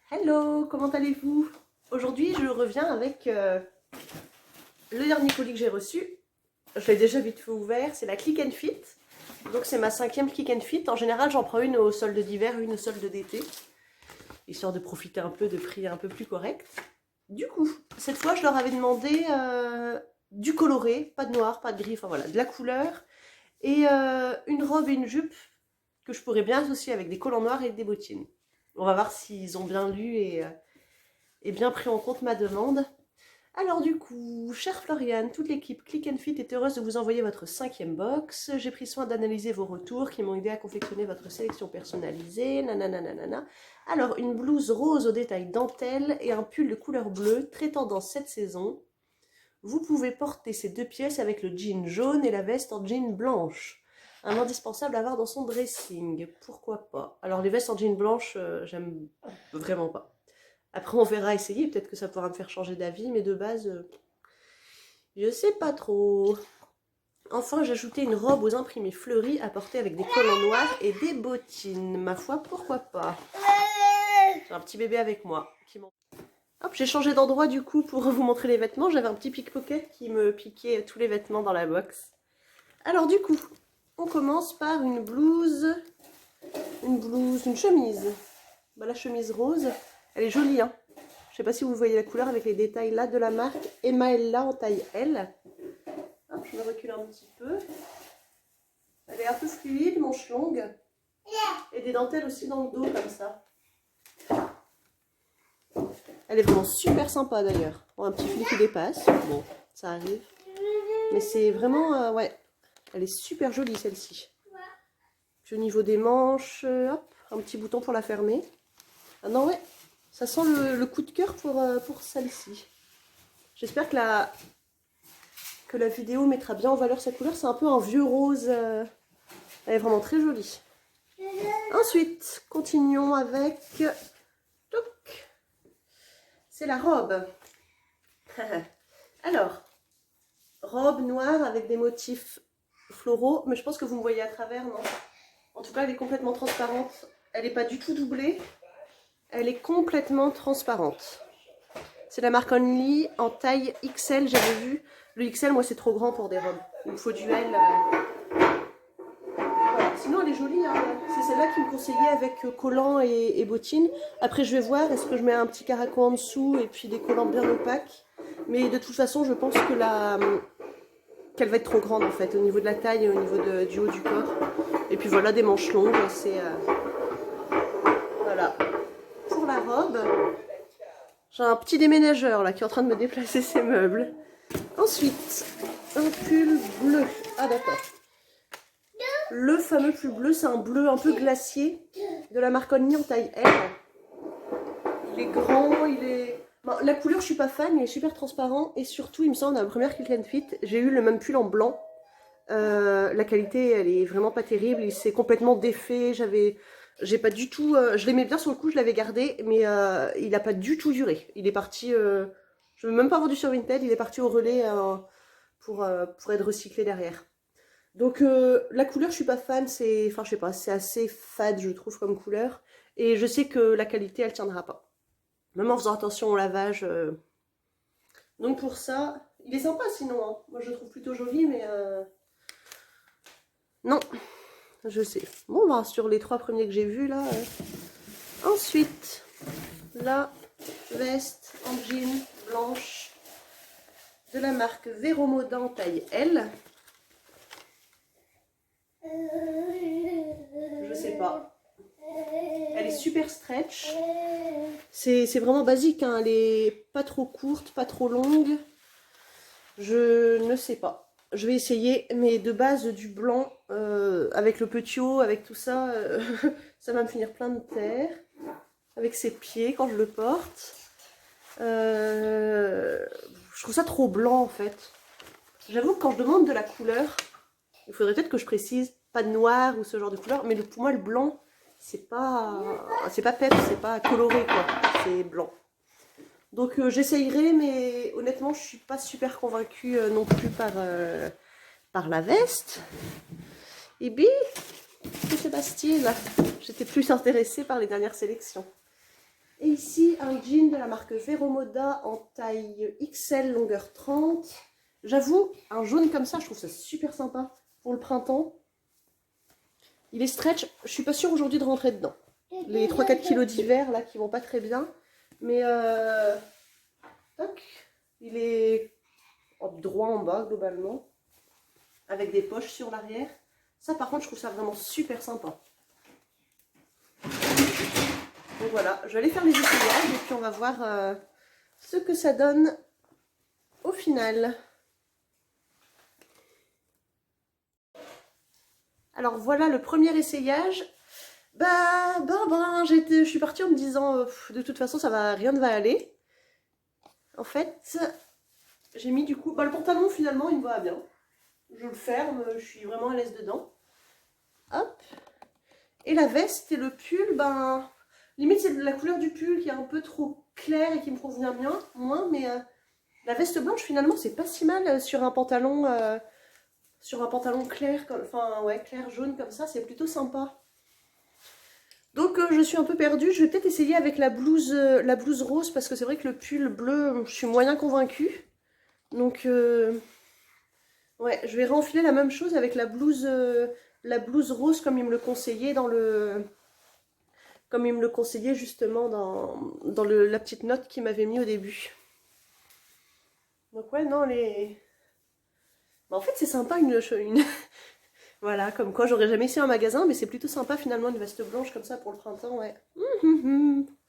Hello, comment allez-vous? Aujourd'hui, je reviens avec le dernier colis que j'ai reçu. Je l'ai déjà vite fait ouvert, c'est la Click and Fit. Donc c'est ma 5e Click and Fit. En général, j'en prends une au solde d'hiver, une au solde d'été, histoire de profiter un peu de prix un peu plus correct. Du coup, cette fois, je leur avais demandé du coloré, pas de noir, pas de gris, enfin voilà, de la couleur, et une robe et une jupe que je pourrais bien associer avec des collants noirs et des bottines. On va voir s'ils ont bien lu et bien pris en compte ma demande. Alors du coup, chère Floriane, toute l'équipe Click and Fit est heureuse de vous envoyer votre 5e box. J'ai pris soin d'analyser vos retours qui m'ont aidé à confectionner votre sélection personnalisée. Nanana. Alors, une blouse rose au détail dentelle et un pull de couleur bleue, très tendance cette saison. Vous pouvez porter ces deux pièces avec le jean jaune et la veste en jean blanche. Un indispensable à avoir dans son dressing. Pourquoi pas? Alors les vestes en jean blanche, j'aime vraiment pas. Après, on verra essayer. Peut-être que ça pourra me faire changer d'avis, mais de base, je sais pas trop. Enfin, j'ai ajouté une robe aux imprimés fleuris à porter avec des collants noirs et des bottines. Ma foi, pourquoi pas? J'ai un petit bébé avec moi. Hop, j'ai changé d'endroit du coup pour vous montrer les vêtements. J'avais un petit pickpocket qui me piquait tous les vêtements dans la box. Alors du coup, on commence par une blouse, une chemise. Bah, la chemise rose, elle est jolie, hein. Je sais pas si vous voyez la couleur avec les détails là de la marque Emaella en taille L. Hop, je me recule un petit peu. Elle est un peu fluide, manche longue. Et des dentelles aussi dans le dos comme ça. Elle est vraiment super sympa d'ailleurs. Bon, un petit fil qui dépasse. Bon, ça arrive. Mais c'est vraiment, ouais. Elle est super jolie celle-ci. Puis au niveau des manches, hop, un petit bouton pour la fermer. Ah non, ouais. Ça sent le coup de cœur pour celle-ci. J'espère que la vidéo mettra bien en valeur cette couleur. C'est un peu un vieux rose. Elle est vraiment très jolie. Ensuite, continuons avec... C'est la robe. Alors, robe noire avec des motifs floraux. Mais je pense que vous me voyez à travers, non? En tout cas, elle est complètement transparente. Elle n'est pas du tout doublée. Elle est complètement transparente. C'est la marque Only en taille XL, j'avais vu. Le XL, moi, c'est trop grand pour des robes. Il me faut du L. Voilà. Sinon, elle est jolie. Hein. C'est celle-là qui me conseillait avec collants et bottines. Après, je vais voir. Est-ce que je mets un petit caraco en dessous et puis des collants bien opaques? Mais de toute façon, je pense que qu'elle va être trop grande, en fait, au niveau de la taille et au niveau du haut du corps. Et puis voilà, des manches longues. C'est... Voilà. Pour la robe... J'ai un petit déménageur là qui est en train de me déplacer ses meubles. Ensuite, un pull bleu. Ah d'accord. Le fameux pull bleu, c'est un bleu un peu glacier de la marque Only en taille L. Il est grand, il est... Bon, la couleur, je suis pas fan, il est super transparent. Et surtout, il me semble, dans la première Click and Fit, j'ai eu le même pull en blanc. La qualité, elle est vraiment pas terrible. Il s'est complètement défait. J'ai pas du tout... je l'aimais bien sur le coup, je l'avais gardé, mais il a pas du tout duré. Il est parti... je veux même pas vendu sur Vinted, il est parti au relais pour être recyclé derrière. Donc la couleur, je suis pas fan, c'est... Enfin, je sais pas, c'est assez fade, je trouve, comme couleur. Et je sais que la qualité, elle tiendra pas. Même en faisant attention au lavage. Donc pour ça... Il est sympa sinon, hein. Moi je le trouve plutôt joli, mais... Non, je sais. Bon, bah, sur les 3 premiers que j'ai vus, là... Ensuite, la veste en jean blanche de la marque Vero Moda en taille L. Je sais pas. Elle est super stretch. C'est vraiment basique, hein. Elle est pas trop courte, pas trop longue. Je ne sais pas. Je vais essayer, mais de base du blanc, avec le petit haut, avec tout ça, ça va me finir plein de terre. Avec ses pieds quand je le porte. Je trouve ça trop blanc en fait. J'avoue que quand je demande de la couleur, il faudrait peut-être que je précise pas de noir ou ce genre de couleur, mais pour moi le blanc, c'est pas pep, c'est pas coloré quoi, c'est blanc. Donc j'essayerai, mais honnêtement je suis pas super convaincue non plus par la veste. Et puis, Sébastien, j'étais plus intéressée par les dernières sélections. Et ici, un jean de la marque Vero Moda en taille XL, longueur 30. J'avoue, un jaune comme ça, je trouve ça super sympa pour le printemps. Il est stretch, je suis pas sûre aujourd'hui de rentrer dedans. Les 3-4 kilos d'hiver là qui vont pas très bien. Mais toc, il est droit en bas globalement. Avec des poches sur l'arrière. Ça par contre je trouve ça vraiment super sympa. Donc voilà, je vais aller faire les essayages et puis on va voir ce que ça donne au final. Alors voilà le premier essayage. Je suis partie en me disant de toute façon rien ne va aller. En fait, j'ai mis du coup, le pantalon finalement il me va bien. Je le ferme, je suis vraiment à l'aise dedans. Hop. Et la veste et le pull, limite c'est la couleur du pull qui est un peu trop claire et qui me convient moins, mais la veste blanche finalement c'est pas si mal sur un pantalon clair, clair jaune comme ça, c'est plutôt sympa. Donc je suis un peu perdue, je vais peut-être essayer avec la blouse rose parce que c'est vrai que le pull bleu, je suis moyen convaincue. Donc ouais, je vais réenfiler la même chose avec la blouse rose comme il me le conseillait comme il me le conseillait justement dans la petite note qu'il m'avait mis au début. Donc ouais, non, en fait c'est sympa une... Voilà, comme quoi j'aurais jamais essayé un magasin, mais c'est plutôt sympa finalement une veste blanche comme ça pour le printemps, ouais.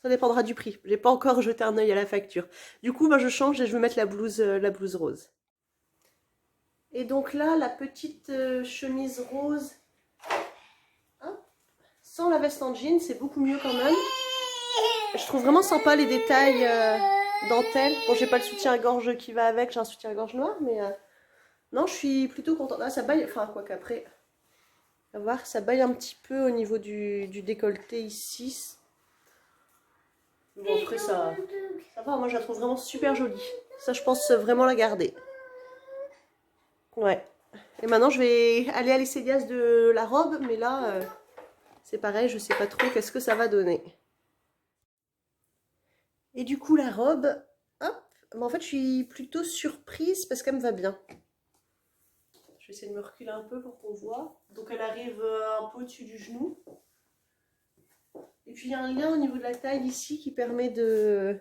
Ça dépendra du prix. J'ai pas encore jeté un œil à la facture. Du coup, je change et je vais mettre la blouse rose. Et donc là, la petite chemise rose, hein, sans la veste en jean, c'est beaucoup mieux quand même. Je trouve vraiment sympa les détails dentelle. Bon, j'ai pas le soutien-gorge qui va avec, j'ai un soutien-gorge noir, mais non, je suis plutôt contente. Ah, ça baille, enfin, quoi qu'après, à voir, ça baille un petit peu au niveau du décolleté ici. Bon, après, ça va, moi je la trouve vraiment super jolie. Ça, je pense vraiment la garder. Ouais. Et maintenant, je vais aller à l'essayage de la robe, mais là, c'est pareil, je sais pas trop qu'est-ce que ça va donner. Et du coup, la robe, hop, en fait, je suis plutôt surprise parce qu'elle me va bien. Je vais essayer de me reculer un peu pour qu'on voit. Donc, elle arrive un peu au-dessus du genou. Et puis, il y a un lien au niveau de la taille ici qui permet de...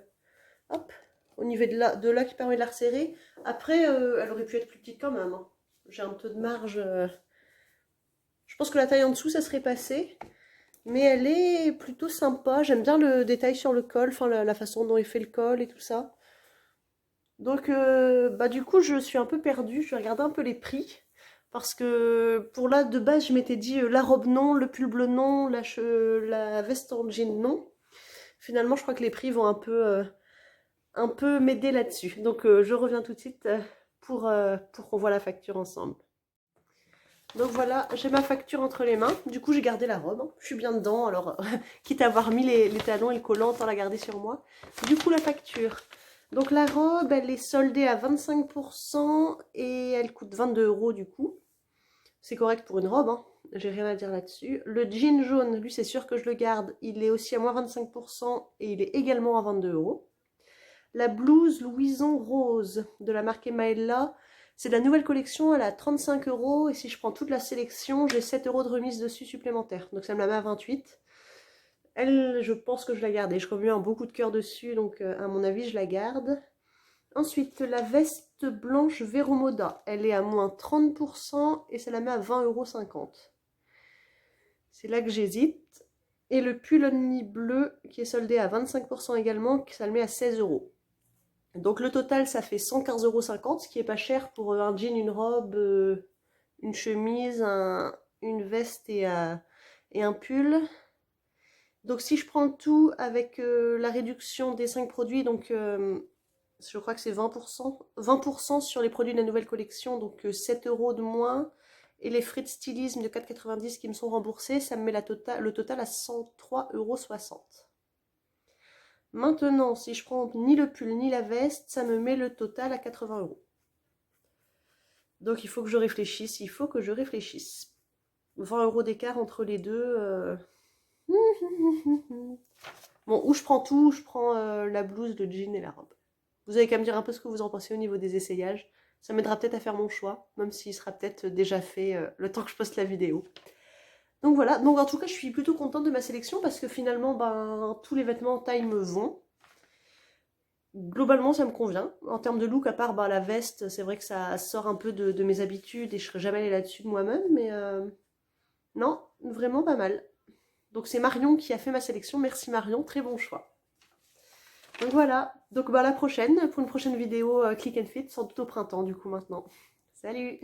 Hop, au niveau de là qui permet de la resserrer. Après, elle aurait pu être plus petite quand même, hein. J'ai un peu de marge. Je pense que la taille en dessous, ça serait passé. Mais elle est plutôt sympa. J'aime bien le détail sur le col, enfin la façon dont il fait le col et tout ça. Donc, du coup, je suis un peu perdue. Je vais regarder un peu les prix. Parce que pour là, de base, je m'étais dit la robe non, le pull bleu non, la veste en jean non. Finalement, je crois que les prix vont un peu m'aider là-dessus. Donc, je reviens tout de suite pour qu'on voit la facture ensemble. Donc voilà, j'ai ma facture entre les mains. Du coup, j'ai gardé la robe. Je suis bien dedans. Alors, quitte à avoir mis les talons et le collant, autant la garder sur moi. Du coup, la facture. Donc la robe, elle est soldée à 25% et elle coûte 22 € du coup. C'est correct pour une robe, hein. J'ai rien à dire là-dessus. Le jean jaune, lui, c'est sûr que je le garde. Il est aussi à moins 25% et il est également à 22 €. La blouse Louison Rose de la marque Emaella, c'est de la nouvelle collection, elle est à 35 € et si je prends toute la sélection, j'ai 7 € de remise dessus supplémentaire. Donc ça me la met à 28. Elle, je pense que je la garde et je remets un beau coup de cœur dessus, donc à mon avis, je la garde. Ensuite, la veste blanche Vero Moda, elle est à moins 30% et ça la met à 20,50 €. C'est là que j'hésite. Et le pull Only bleu qui est soldé à 25% également, ça le met à 16 €. Donc le total, ça fait 115,50 €, ce qui est pas cher pour un jean, une robe, une chemise, une veste et un pull. Donc si je prends le tout avec la réduction des 5 produits, donc je crois que c'est 20%, 20% sur les produits de la nouvelle collection, donc 7 € de moins, et les frais de stylisme de 4,90 € qui me sont remboursés, ça me met le total à 103,60 €. Maintenant, si je prends ni le pull ni la veste, ça me met le total à 80 €. Donc il faut que je réfléchisse, 20 € d'écart entre les deux. Bon, ou je prends tout, ou je prends la blouse, le jean et la robe. Vous avez qu'à me dire un peu ce que vous en pensez au niveau des essayages. Ça m'aidera peut-être à faire mon choix, même s'il sera peut-être déjà fait le temps que je poste la vidéo. Donc voilà, donc en tout cas je suis plutôt contente de ma sélection parce que finalement ben, tous les vêtements en taille me vont. Globalement ça me convient. En termes de look, à part ben, la veste, c'est vrai que ça sort un peu de mes habitudes et je serais jamais allée là-dessus de moi-même, mais non, vraiment pas mal. Donc c'est Marion qui a fait ma sélection, merci Marion, très bon choix. Donc voilà, donc bah, à la prochaine, pour une prochaine vidéo Click and Fit, sans doute au printemps du coup maintenant. Salut!